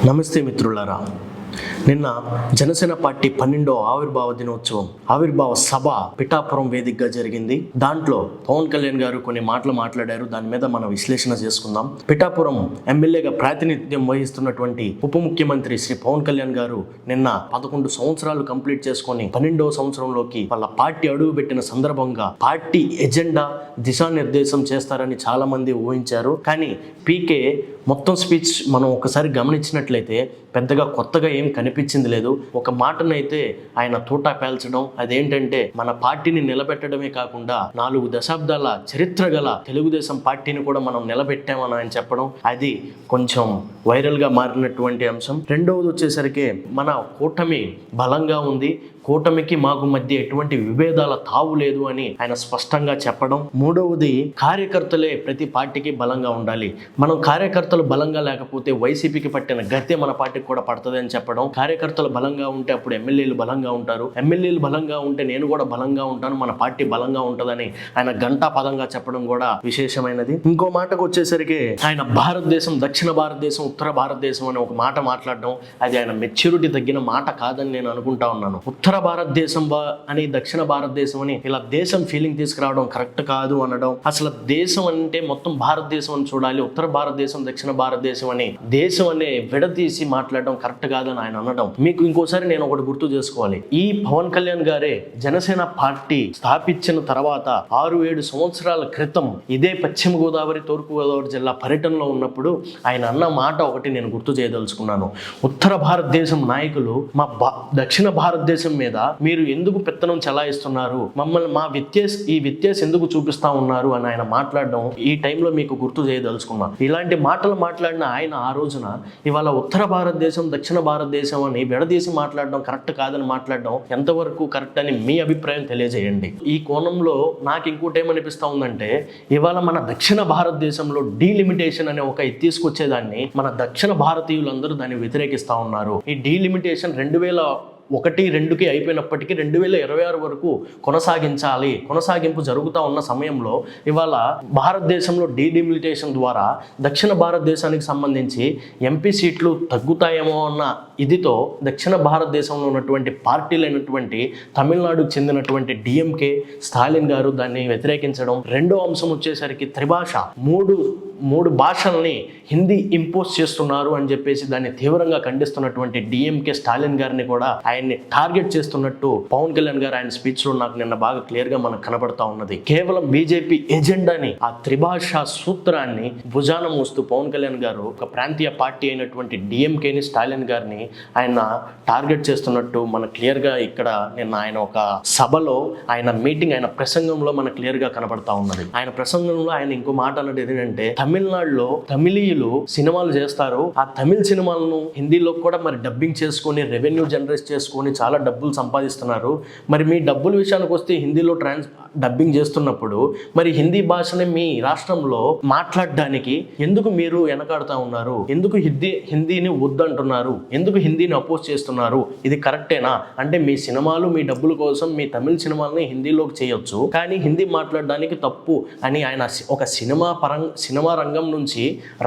నమస్తే మిత్రులారా. నిన్న జనసేన పార్టీ 12వ ఆవిర్భావ దినోత్సవం ఆవిర్భావ సభ పిఠాపురం వేదికగా జరిగింది. దాంట్లో పవన్ కళ్యాణ్ గారు కొన్ని మాటలు మాట్లాడారు. దాని మీద మనం విశ్లేషణ చేసుకుందాం. పిఠాపురం ఎమ్మెల్యేగా ప్రాతినిధ్యం వహిస్తున్నటువంటి ఉప ముఖ్యమంత్రి శ్రీ పవన్ కళ్యాణ్ గారు నిన్న 11 సంవత్సరాలు కంప్లీట్ చేసుకొని 12వ సంవత్సరంలోకి వాళ్ళ పార్టీ అడుగుపెట్టిన సందర్భంగా పార్టీ ఎజెండా దిశానిర్దేశం చేస్తారని చాలా మంది ఊహించారు. కానీ పీకే మొత్తం స్పీచ్ మనం ఒకసారి గమనించినట్లయితే పెద్దగా కొత్తగా ఏం కనిపించింది లేదు. ఒక మాటనైతే ఆయన తూటా పేల్చడం, అదేంటంటే మన పార్టీని నిలబెట్టడమే కాకుండా 4 దశాబ్దాల చరిత్ర గల తెలుగుదేశం పార్టీని కూడా మనం నిలబెట్టామని ఆయన చెప్పడం, అది కొంచెం వైరల్గా మారినటువంటి అంశం. రెండవది వచ్చేసరికి మన కూటమి బలంగా ఉంది, కూటమికి మాకు మధ్య ఎటువంటి విభేదాల తావు లేదు అని ఆయన స్పష్టంగా చెప్పడం. మూడవది కార్యకర్తలే ప్రతి పార్టీకి బలంగా ఉండాలి, మనం కార్యకర్తలు బలంగా లేకపోతే వైసీపీకి పట్టిన గతే మన పార్టీకి కూడా పడుతుంది అని చెప్పడం. కార్యకర్తలు బలంగా ఉంటే అప్పుడు ఎమ్మెల్యేలు బలంగా ఉంటారు, ఎమ్మెల్యేలు బలంగా ఉంటే నేను కూడా బలంగా ఉంటాను, మన పార్టీ బలంగా ఉంటుందని ఆయన గంటా పదంగా చెప్పడం కూడా విశేషమైనది. ఇంకో మాటకు వచ్చేసరికి ఆయన భారతదేశం, దక్షిణ భారతదేశం, ఉత్తర భారతదేశం అని ఒక మాట మాట్లాడడం, అది ఆయన మెచ్యూరిటీ తగ్గిన మాట కాదని నేను అనుకుంటా ఉన్నాను. ఉత్తర భారతదేశం అని దక్షిణ భారతదేశం అని ఇలా దేశం ఫీలింగ్ తీసుకురావడం కరెక్ట్ కాదు అనడం. అసలు దేశం అంటే మొత్తం భారతదేశం అని చూడాలి, ఉత్తర భారతదేశం దక్షిణ భారతదేశం అని దేశం అనే విడదీసి మాట్లాడడం కరెక్ట్ కాదని ఆయన అనడం. మీకు ఇంకోసారి నేను ఒకటి గుర్తు చేసుకోవాలి. ఈ పవన్ కళ్యాణ్ గారే జనసేన పార్టీ స్థాపించిన తర్వాత 6-7 సంవత్సరాల క్రితం ఇదే పశ్చిమ గోదావరి, తూర్పు గోదావరి జిల్లా పర్యటనలో ఉన్నప్పుడు ఆయన అన్న మాట ఒకటి నేను గుర్తు చేయదలుచుకున్నాను. ఉత్తర భారతదేశం నాయకులు మా దక్షిణ భారతదేశం మీద మీరు ఎందుకు పెత్తనం చెలాయిస్తున్నారు, మమ్మల్ని ఈ వ్యత్యాసం ఎందుకు చూపిస్తా ఉన్నారు అని ఆయన మాట్లాడడం ఈ టైంలో మీకు గుర్తు చేయదలుచుకున్నా. ఇలాంటి మాటలు మాట్లాడిన ఆయన ఆ రోజున ఇవాళ ఉత్తర భారతదేశం దక్షిణ భారతదేశం అని విడదీసి మాట్లాడడం కరెక్ట్ కాదని మాట్లాడడం ఎంతవరకు కరెక్ట్ అని మీ అభిప్రాయం తెలియజేయండి. ఈ కోణంలో నాకు ఇంకోటి ఏమనిపిస్తా ఉందంటే, ఇవాళ మన దక్షిణ భారతదేశంలో డీలిమిటేషన్ అనే ఒక తీసుకొచ్చేదాన్ని మన దక్షిణ భారతీయులందరూ దాన్ని వ్యతిరేకిస్తా ఉన్నారు. ఈ డీలిమిటేషన్ 2001-2కి అయిపోయినప్పటికీ 2026 వరకు కొనసాగింపు జరుగుతూ ఉన్న సమయంలో ఇవాళ భారతదేశంలో డీలిమిటేషన్ ద్వారా దక్షిణ భారతదేశానికి సంబంధించి ఎంపీ సీట్లు తగ్గుతాయేమో అన్న ఇదితో దక్షిణ భారతదేశంలో ఉన్నటువంటి పార్టీలైనటువంటి తమిళనాడుకు చెందినటువంటి డిఎంకే స్టాలిన్ గారు దాన్ని వ్యతిరేకించడం. రెండో అంశం వచ్చేసరికి త్రిభాష, మూడు భాషల్ని హిందీ ఇంపోజ్ చేస్తున్నారు అని చెప్పేసి దాన్ని తీవ్రంగా ఖండిస్తున్నటువంటి డిఎంకే స్టాలిన్ గారిని కూడా ఆయన్ని టార్గెట్ చేస్తున్నట్టు పవన్ కళ్యాణ్ గారు ఆయన స్పీచ్ లో నాకు నిన్న బాగా క్లియర్ గా మనకు కనబడతా ఉన్నది. కేవలం బీజేపీ ఎజెండాని, ఆ త్రిభాషా సూత్రాన్ని భుజాన మోస్తూ పవన్ కళ్యాణ్ గారు ఒక ప్రాంతీయ పార్టీ అయినటువంటి డిఎంకేని, స్టాలిన్ గారిని ఆయన టార్గెట్ చేస్తున్నట్టు మనకు క్లియర్ గా ఇక్కడ నిన్న ఆయన ఒక సభలో ఆయన మీటింగ్, ఆయన ప్రసంగంలో మనకు క్లియర్ గా కనబడతా ఉన్నది. ఆయన ప్రసంగంలో ఆయన ఇంకో మాట అన్నది ఏంటంటే, తమిళనాడులో తమిళీయులు సినిమాలు చేస్తారు, ఆ తమిళ సినిమాలను హిందీలో కూడా మరి డబ్బింగ్ చేసుకొని రెవెన్యూ జనరేట్ చేసుకొని చాలా డబ్బులు సంపాదిస్తున్నారు. మరి మీ డబ్బుల విషయానికి వస్తే హిందీలో డబ్బింగ్ చేస్తున్నప్పుడు మరి హిందీ భాషని మీ రాష్ట్రంలో మాట్లాడడానికి ఎందుకు మీరు వెనకాడుతూ ఉన్నారు? ఎందుకు హిందీని వద్దంటున్నారు? ఎందుకు హిందీని అపోజ్ చేస్తున్నారు? ఇది కరెక్టేనా? అంటే మీ సినిమాలు మీ డబ్బుల కోసం మీ తమిళ సినిమాలని హిందీలోకి చేయొచ్చు, కానీ హిందీ మాట్లాడడానికి తప్పు అని ఆయన ఒక సినిమా రంగం నుంచి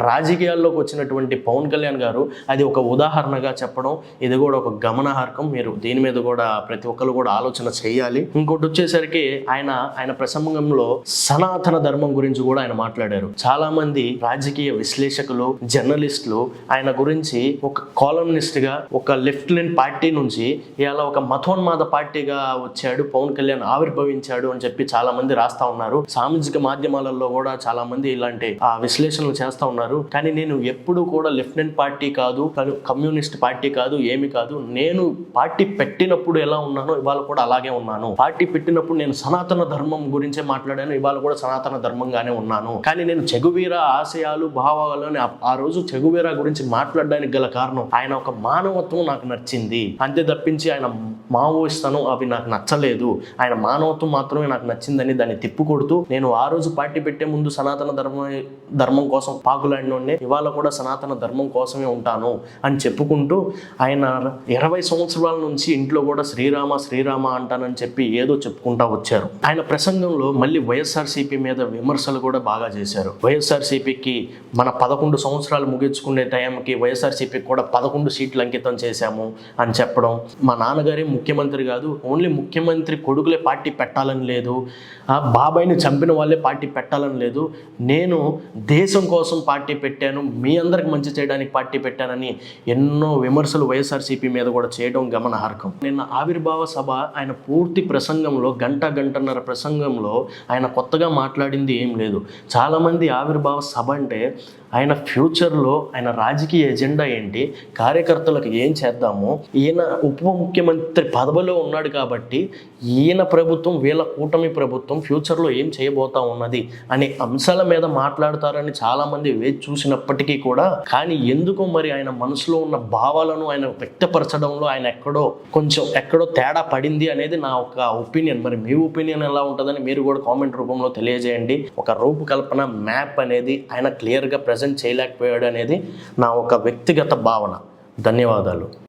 రాజకీయాల్లోకి వచ్చినటువంటి పవన్ కళ్యాణ్ గారు అది ఒక ఉదాహరణగా చెప్పడం, ఇది కూడా ఒక గమనార్హం. మీరు దీని మీద కూడా ప్రతి ఒక్కరు కూడా ఆలోచన చేయాలి. ఇంకోటి వచ్చేసరికి ఆయన ప్రసంగంలో సనాతన ధర్మం గురించి కూడా ఆయన మాట్లాడారు. చాలా మంది రాజకీయ విశ్లేషకులు, జర్నలిస్టులు ఆయన గురించి ఒక కాలమినిస్ట్ గా, ఒక లెఫ్ట్ లైన్ పార్టీ నుంచి ఇలా ఒక మతోన్మాద పార్టీగా వచ్చాడు పవన్ కళ్యాణ్, ఆవిర్భవించాడు అని చెప్పి చాలా మంది రాస్తా ఉన్నారు. సామాజిక మాధ్యమాలలో కూడా చాలా మంది ఇలాంటి విశ్లేషణలు చేస్తా ఉన్నారు. కానీ నేను ఎప్పుడు కూడా లెఫ్ట్ లైన్ పార్టీ కాదు, కమ్యూనిస్ట్ పార్టీ కాదు, ఏమి కాదు. నేను పార్టీ పెట్టినప్పుడు ఎలా ఉన్నానో ఇవాళ కూడా అలాగే ఉన్నాను. పార్టీ పెట్టినప్పుడు నేను సనాతన ధర్మం గురించే మాట్లాడాను, ఇవాళ కూడా సనాతన ధర్మంగానే ఉన్నాను. కానీ నేను చెగువీరా ఆశయాలు, భావాలు అని ఆ రోజు చెగువీరా గురించి మాట్లాడడానికి గల కారణం ఆయన ఒక మానవత్వం నాకు నచ్చింది, అంతే తప్పించి ఆయన మావోయిస్తాను అవి నాకు నచ్చలేదు. ఆయన మానవత్వం మాత్రమే నాకు నచ్చిందని దాన్ని తిప్పుకొడుతూ, నేను ఆ రోజు పార్టీ పెట్టే ముందు సనాతన ధర్మం కోసం పాకులాడినోడిని, ఇవాళ కూడా సనాతన ధర్మం కోసమే ఉంటాను అని చెప్పుకుంటూ ఆయన 20 సంవత్సరాల నుంచి ఇంట్లో కూడా శ్రీరామ శ్రీరామ అంటానని చెప్పి ఏదో చెప్పుకుంటా వచ్చారు. ఆయన ప్రసంగంలో మళ్ళీ వైఎస్ఆర్సీపీ మీద విమర్శలు కూడా బాగా చేశారు. వైఎస్ఆర్సీపీకి మన 11 సంవత్సరాలు ముగించుకునే టైంకి వైఎస్ఆర్సీపీకి కూడా 11 సీట్లు అంకితం చేశాము అని చెప్పడం. మా నాన్నగారే ముఖ్యమంత్రి కాదు, ఓన్లీ ముఖ్యమంత్రి కొడుకులే పార్టీ పెట్టాలని లేదు, బాబాయిని చంపిన వాళ్ళే పార్టీ పెట్టాలని లేదు, నేను దేశం కోసం పార్టీ పెట్టాను, మీ అందరికి మంచి చేయడానికి పార్టీ పెట్టానని ఎన్నో విమర్శలు వైఎస్ఆర్సీపీ మీద కూడా చేయడం గమనార్హం. నిన్న ఆవిర్భావ సభ ఆయన పూర్తి ప్రసంగంలో గంటన్నర ప్రసంగంలో ఆయన కొత్తగా మాట్లాడింది ఏం లేదు. చాలామంది ఆవిర్భావ సభ అంటే ఆయన ఫ్యూచర్లో ఆయన రాజకీయ ఎజెండా ఏంటి, కార్యకర్తలకు ఏం చేద్దాము, ఈయన ఉప ముఖ్యమంత్రి పదవిలో ఉన్నాడు కాబట్టి ఈయన ప్రభుత్వం, వీళ్ళ కూటమి ప్రభుత్వం ఫ్యూచర్లో ఏం చేయబోతా ఉన్నది అనే అంశాల మీద మాట్లాడతారని చాలామంది వేచి చూసినప్పటికీ కూడా, కానీ ఎందుకో మరి ఆయన మనసులో ఉన్న భావాలను ఆయన వ్యక్తపరచడంలో ఆయన ఎక్కడో తేడా పడింది అనేది నా ఒక ఒపీనియన్. మరి మీ ఒపీనియన్ ఎలా ఉంటుందని మీరు కూడా కామెంట్ రూపంలో తెలియజేయండి. ఒక రూపకల్పన మ్యాప్ అనేది ఆయన క్లియర్గా ప్రజెంట్ చేయలేకపోయాడు అనేది నా ఒక వ్యక్తిగత భావన. ధన్యవాదాలు.